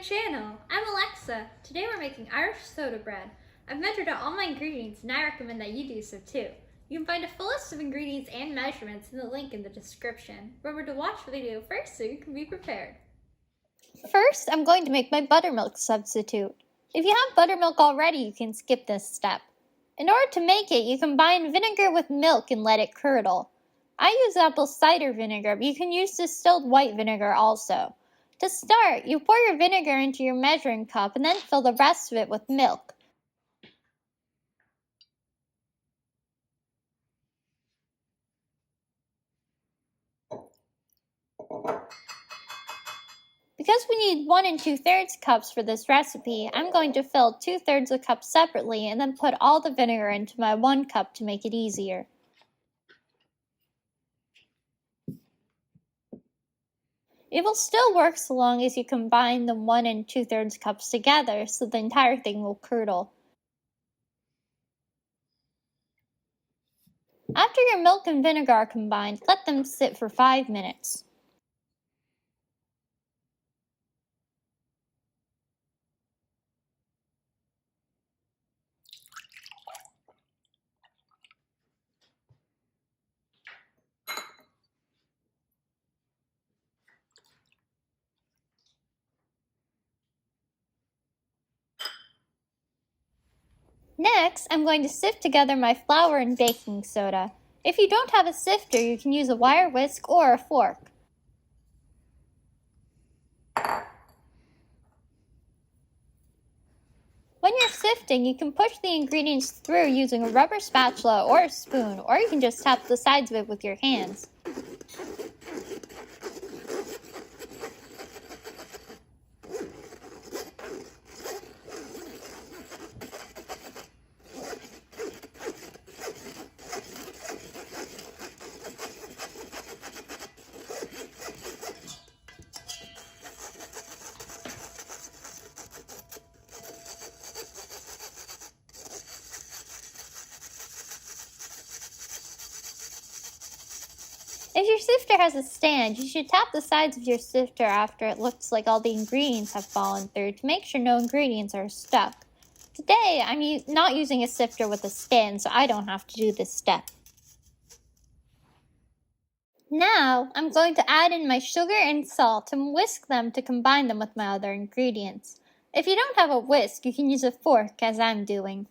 channel. I'm Alexa. Today we're making Irish soda bread. I've measured out all my ingredients and I recommend that you do so too. You can find a full list of ingredients and measurements in the link in the description. Remember to watch the video first so you can be prepared. First, I'm going to make my buttermilk substitute. If you have buttermilk already, you can skip this step. In order to make it, you combine vinegar with milk and let it curdle. I use apple cider vinegar, but you can use distilled white vinegar also. To start, you pour your vinegar into your measuring cup and then fill the rest of it with milk. Because we need 1 2/3 cups for this recipe, I'm going to fill 2/3 a cup separately and then put all the vinegar into my 1 cup to make it easier. It will still work so long as you combine the 1 2/3 cups together so the entire thing will curdle. After your milk and vinegar are combined, let them sit for 5 minutes. Next, I'm going to sift together my flour and baking soda. If you don't have a sifter, you can use a wire whisk or a fork. When you're sifting, you can push the ingredients through using a rubber spatula or a spoon, or you can just tap the sides of it with your hands. If your sifter has a stand, you should tap the sides of your sifter after it looks like all the ingredients have fallen through to make sure no ingredients are stuck. Today, I'm not using a sifter with a stand, so I don't have to do this step. Now, I'm going to add in my sugar and salt and whisk them to combine them with my other ingredients. If you don't have a whisk, you can use a fork, as I'm doing.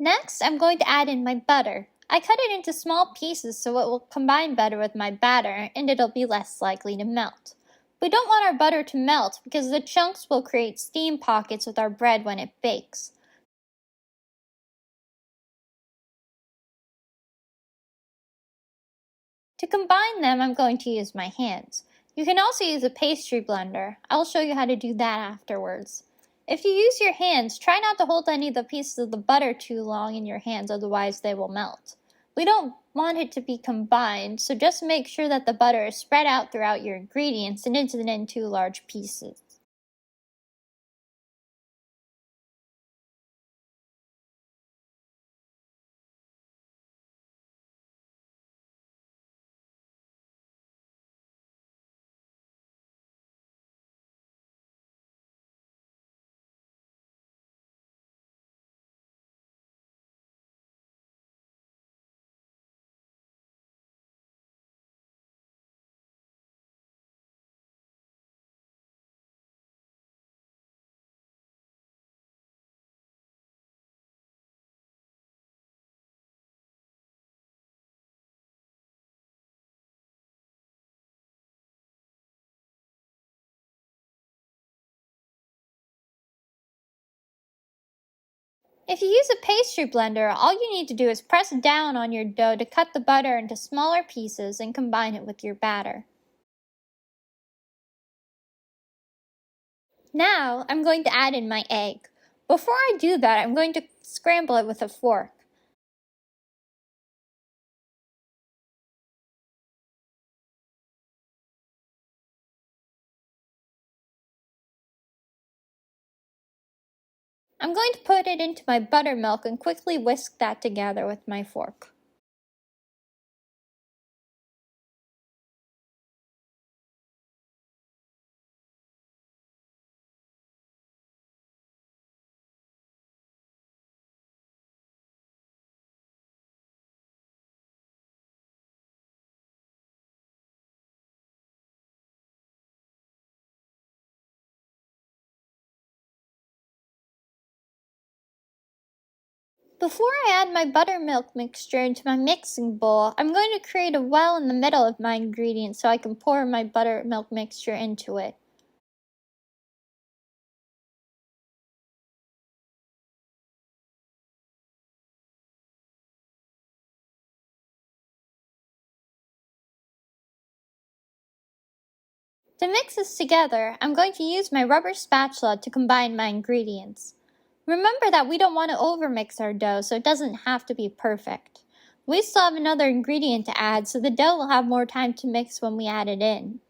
Next, I'm going to add in my butter. I cut it into small pieces so it will combine better with my batter and it'll be less likely to melt. We don't want our butter to melt because the chunks will create steam pockets with our bread when it bakes. To combine them, I'm going to use my hands. You can also use a pastry blender. I'll show you how to do that afterwards. If you use your hands, try not to hold any of the pieces of the butter too long in your hands, otherwise they will melt. We don't want it to be combined, so just make sure that the butter is spread out throughout your ingredients and isn't in too large pieces. If you use a pastry blender, all you need to do is press down on your dough to cut the butter into smaller pieces and combine it with your batter. Now, I'm going to add in my egg. Before I do that, I'm going to scramble it with a fork. I'm going to put it into my buttermilk and quickly whisk that together with my fork. Before I add my buttermilk mixture into my mixing bowl, I'm going to create a well in the middle of my ingredients so I can pour my buttermilk mixture into it. To mix this together, I'm going to use my rubber spatula to combine my ingredients. Remember that we don't want to overmix our dough, so it doesn't have to be perfect. We still have another ingredient to add, so the dough will have more time to mix when we add it in.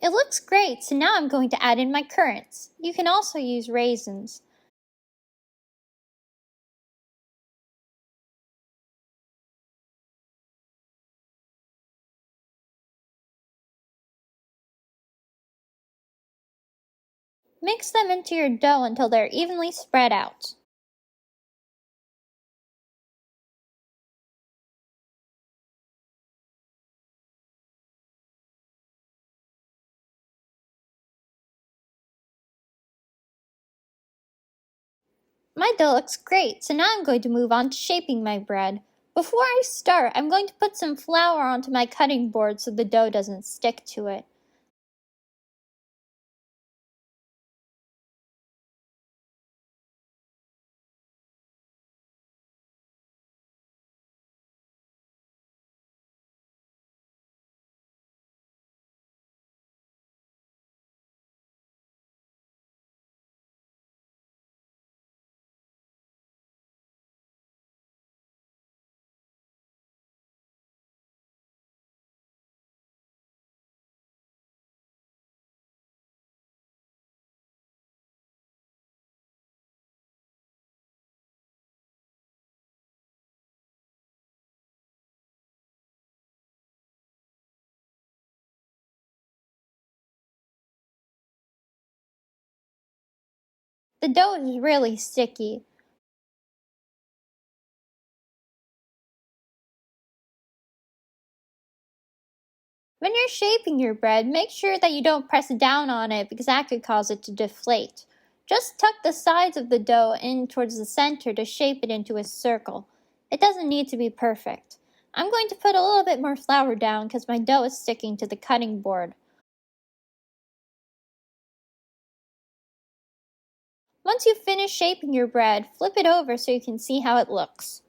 It looks great, so now I'm going to add in my currants. You can also use raisins. Mix them into your dough until they're evenly spread out. My dough looks great, so now I'm going to move on to shaping my bread. Before I start, I'm going to put some flour onto my cutting board so the dough doesn't stick to it. The dough is really sticky. When you're shaping your bread, make sure that you don't press down on it because that could cause it to deflate. Just tuck the sides of the dough in towards the center to shape it into a circle. It doesn't need to be perfect. I'm going to put a little bit more flour down because my dough is sticking to the cutting board. Once you've finished shaping your bread, flip it over so you can see how it looks.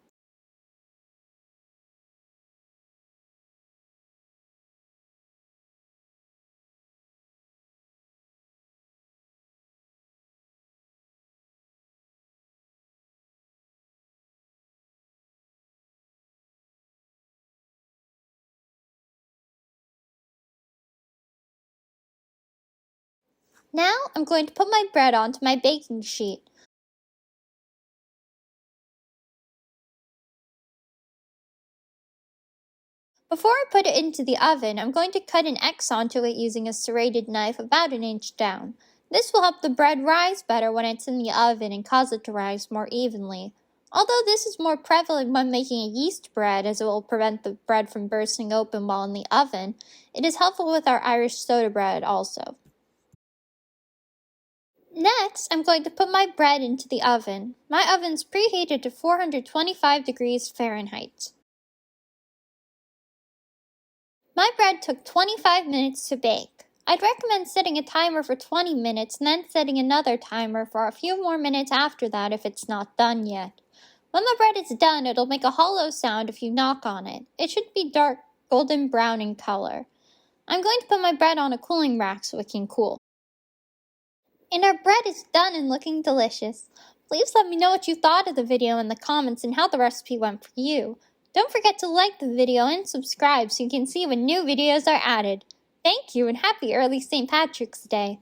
Now I'm going to put my bread onto my baking sheet. Before I put it into the oven, I'm going to cut an X onto it using a serrated knife about an inch down. This will help the bread rise better when it's in the oven and cause it to rise more evenly. Although this is more prevalent when making a yeast bread as it will prevent the bread from bursting open while in the oven, it is helpful with our Irish soda bread also. Next, I'm going to put my bread into the oven. My oven's preheated to 425 degrees Fahrenheit. My bread took 25 minutes to bake. I'd recommend setting a timer for 20 minutes and then setting another timer for a few more minutes after that if it's not done yet. When the bread is done, it'll make a hollow sound if you knock on it. It should be dark golden brown in color. I'm going to put my bread on a cooling rack so it can cool. And our bread is done and looking delicious. Please let me know what you thought of the video in the comments and how the recipe went for you. Don't forget to like the video and subscribe so you can see when new videos are added. Thank you and happy early St. Patrick's Day.